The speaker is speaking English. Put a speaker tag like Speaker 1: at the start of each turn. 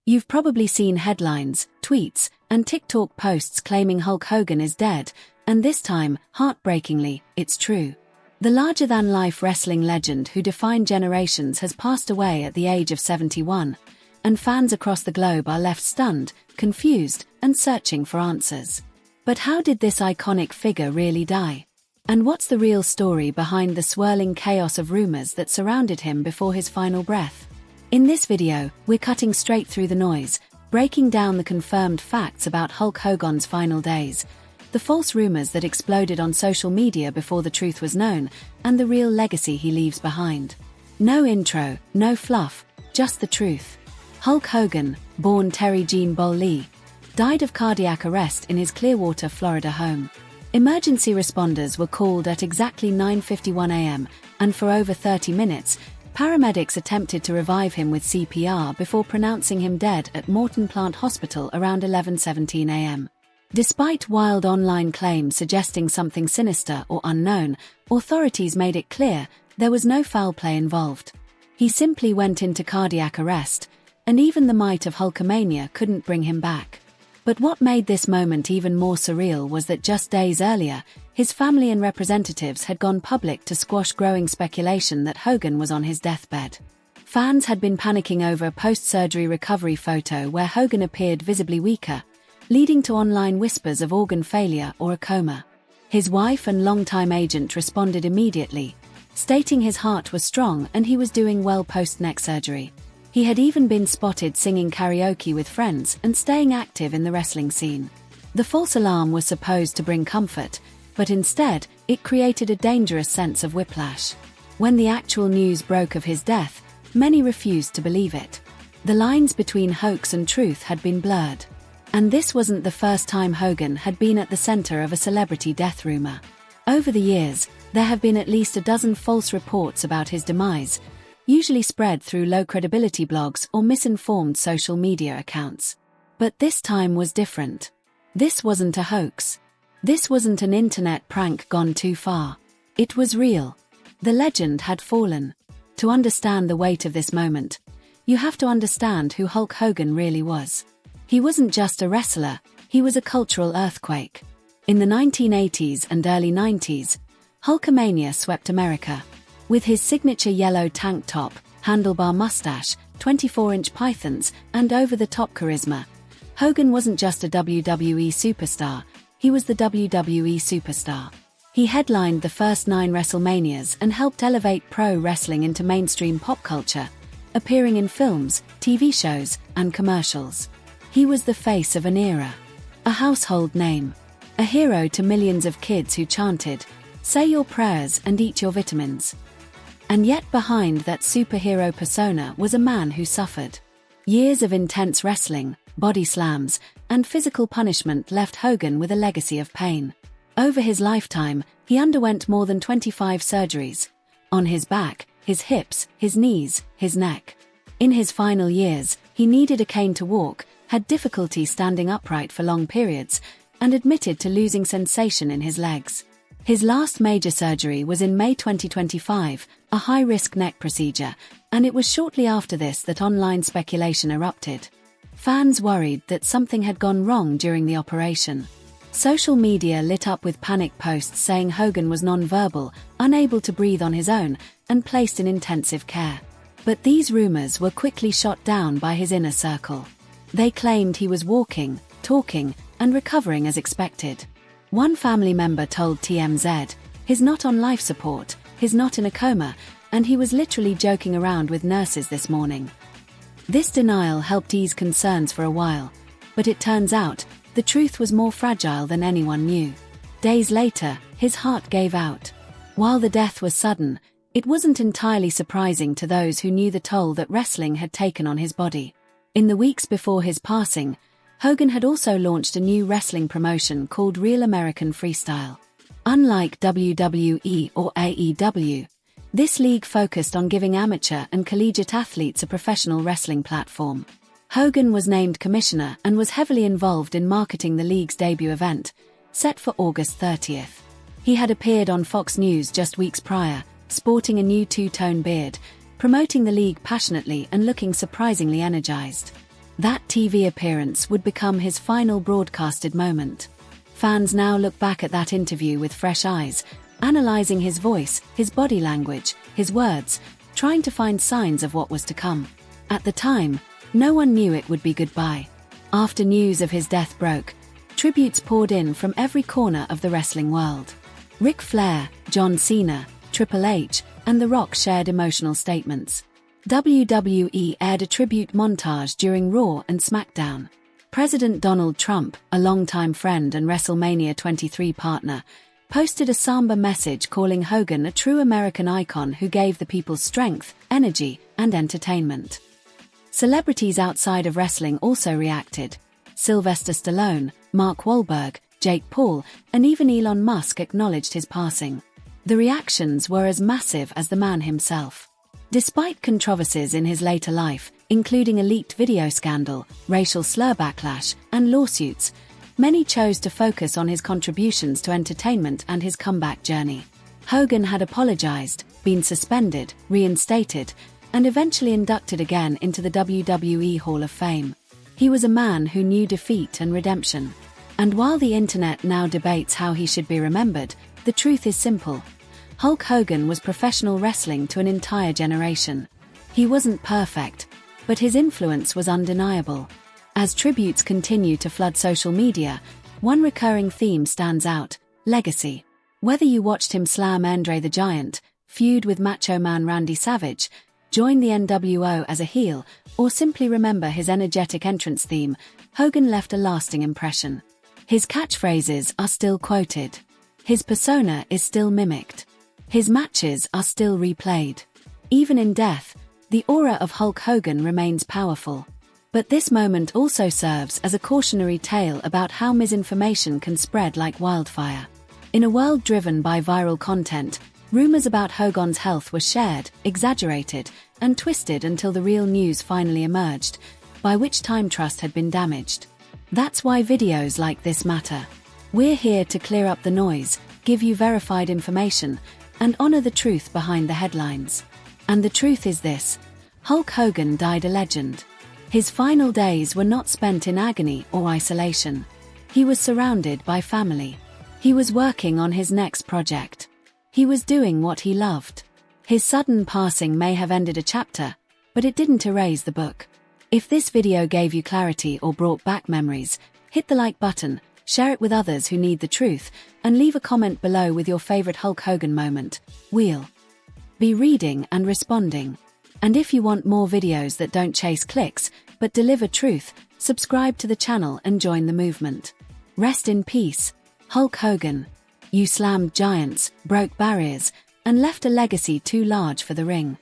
Speaker 1: You've probably seen headlines, tweets, and TikTok posts claiming Hulk Hogan is dead, and this time, heartbreakingly, it's true. The larger-than-life wrestling legend who defined generations has passed away at the age of 71, and fans across the globe are left stunned, confused, and searching for answers. But how did this iconic figure really die? And what's the real story behind the swirling chaos of rumors that surrounded him before his final breath? In this video, we're cutting straight through the noise, breaking down the confirmed facts about Hulk Hogan's final days, the false rumors that exploded on social media before the truth was known, and the real legacy he leaves behind. No intro, no fluff, just the truth. Hulk Hogan, born Terry Jean Bolle, died of cardiac arrest in his Clearwater, Florida home. Emergency responders were called at exactly 9:51 a.m., and for over 30 minutes, paramedics attempted to revive him with CPR before pronouncing him dead at Morton Plant Hospital around 11:17 a.m. Despite wild online claims suggesting something sinister or unknown, authorities made it clear there was no foul play involved. He simply went into cardiac arrest, and even the might of Hulkamania couldn't bring him back. But what made this moment even more surreal was that just days earlier, his family and representatives had gone public to squash growing speculation that Hogan was on his deathbed. Fans had been panicking over a post-surgery recovery photo where Hogan appeared visibly weaker, leading to online whispers of organ failure or a coma. His wife and longtime agent responded immediately, stating his heart was strong and he was doing well post-neck surgery. He had even been spotted singing karaoke with friends and staying active in the wrestling scene. The false alarm was supposed to bring comfort, but instead, it created a dangerous sense of whiplash. When the actual news broke of his death, many refused to believe it. The lines between hoax and truth had been blurred. And this wasn't the first time Hogan had been at the center of a celebrity death rumor. Over the years, there have been at least a dozen false reports about his demise, usually spread through low-credibility blogs or misinformed social media accounts. But this time was different. This wasn't a hoax. This wasn't an internet prank gone too far. It was real. The legend had fallen. To understand the weight of this moment, you have to understand who Hulk Hogan really was. He wasn't just a wrestler, he was a cultural earthquake. In the 1980s and early 90s, Hulkamania swept America. With his signature yellow tank top, handlebar mustache, 24-inch pythons, and over-the-top charisma, Hogan wasn't just a WWE superstar, he was the WWE superstar. He headlined the first 9 WrestleManias and helped elevate pro wrestling into mainstream pop culture, appearing in films, TV shows, and commercials. He was the face of an era. A household name. A hero to millions of kids who chanted, "Say your prayers and eat your vitamins." And yet behind that superhero persona was a man who suffered. Years of intense wrestling, body slams, and physical punishment left Hogan with a legacy of pain. Over his lifetime, he underwent more than 25 surgeries. On his back, his hips, his knees, his neck. In his final years, he needed a cane to walk, had difficulty standing upright for long periods, and admitted to losing sensation in his legs. His last major surgery was in May 2025, a high-risk neck procedure, and it was shortly after this that online speculation erupted. Fans worried that something had gone wrong during the operation. Social media lit up with panic posts saying Hogan was non-verbal, unable to breathe on his own, and placed in intensive care. But these rumors were quickly shot down by his inner circle. They claimed he was walking, talking, and recovering as expected. One family member told TMZ, "He's not on life support, he's not in a coma, and he was literally joking around with nurses this morning." This denial helped ease concerns for a while, but it turns out, the truth was more fragile than anyone knew. Days later, his heart gave out. While the death was sudden, it wasn't entirely surprising to those who knew the toll that wrestling had taken on his body. In the weeks before his passing, Hogan had also launched a new wrestling promotion called Real American Freestyle. Unlike WWE or AEW, this league focused on giving amateur and collegiate athletes a professional wrestling platform. Hogan was named commissioner and was heavily involved in marketing the league's debut event, set for August 30th. He had appeared on Fox News just weeks prior, sporting a new two-tone beard, promoting the league passionately and looking surprisingly energized. That TV appearance would become his final broadcasted moment. Fans now look back at that interview with fresh eyes, analyzing his voice, his body language, his words, trying to find signs of what was to come. At the time, no one knew it would be goodbye. After news of his death broke, tributes poured in from every corner of the wrestling world. Ric Flair, John Cena, Triple H, and The Rock shared emotional statements. WWE aired a tribute montage during Raw and SmackDown. President Donald Trump, a longtime friend and WrestleMania 23 partner, posted a somber message calling Hogan a true American icon who gave the people strength, energy, and entertainment. Celebrities outside of wrestling also reacted. Sylvester Stallone, Mark Wahlberg, Jake Paul, and even Elon Musk acknowledged his passing. The reactions were as massive as the man himself. Despite controversies in his later life, including a leaked video scandal, racial slur backlash, and lawsuits, many chose to focus on his contributions to entertainment and his comeback journey. Hogan had apologized, been suspended, reinstated, and eventually inducted again into the WWE Hall of Fame. He was a man who knew defeat and redemption. And while the internet now debates how he should be remembered, the truth is simple. Hulk Hogan was professional wrestling to an entire generation. He wasn't perfect, but his influence was undeniable. As tributes continue to flood social media, one recurring theme stands out: legacy. Whether you watched him slam Andre the Giant, feud with Macho Man Randy Savage, join the NWO as a heel, or simply remember his energetic entrance theme, Hogan left a lasting impression. His catchphrases are still quoted. His persona is still mimicked. His matches are still replayed. Even in death, the aura of Hulk Hogan remains powerful. But this moment also serves as a cautionary tale about how misinformation can spread like wildfire. In a world driven by viral content, rumors about Hogan's health were shared, exaggerated, and twisted until the real news finally emerged, by which time trust had been damaged. That's why videos like this matter. We're here to clear up the noise, give you verified information, and honor the truth behind the headlines. And the truth is this: Hulk Hogan died a legend. His final days were not spent in agony or isolation. He was surrounded by family. He was working on his next project. He was doing what he loved. His sudden passing may have ended a chapter, but it didn't erase the book. If this video gave you clarity or brought back memories, hit the like button, share it with others who need the truth, and leave a comment below with your favorite Hulk Hogan moment. We'll be reading and responding. And if you want more videos that don't chase clicks, but deliver truth, subscribe to the channel and join the movement. Rest in peace, Hulk Hogan. You slammed giants, broke barriers, and left a legacy too large for the ring.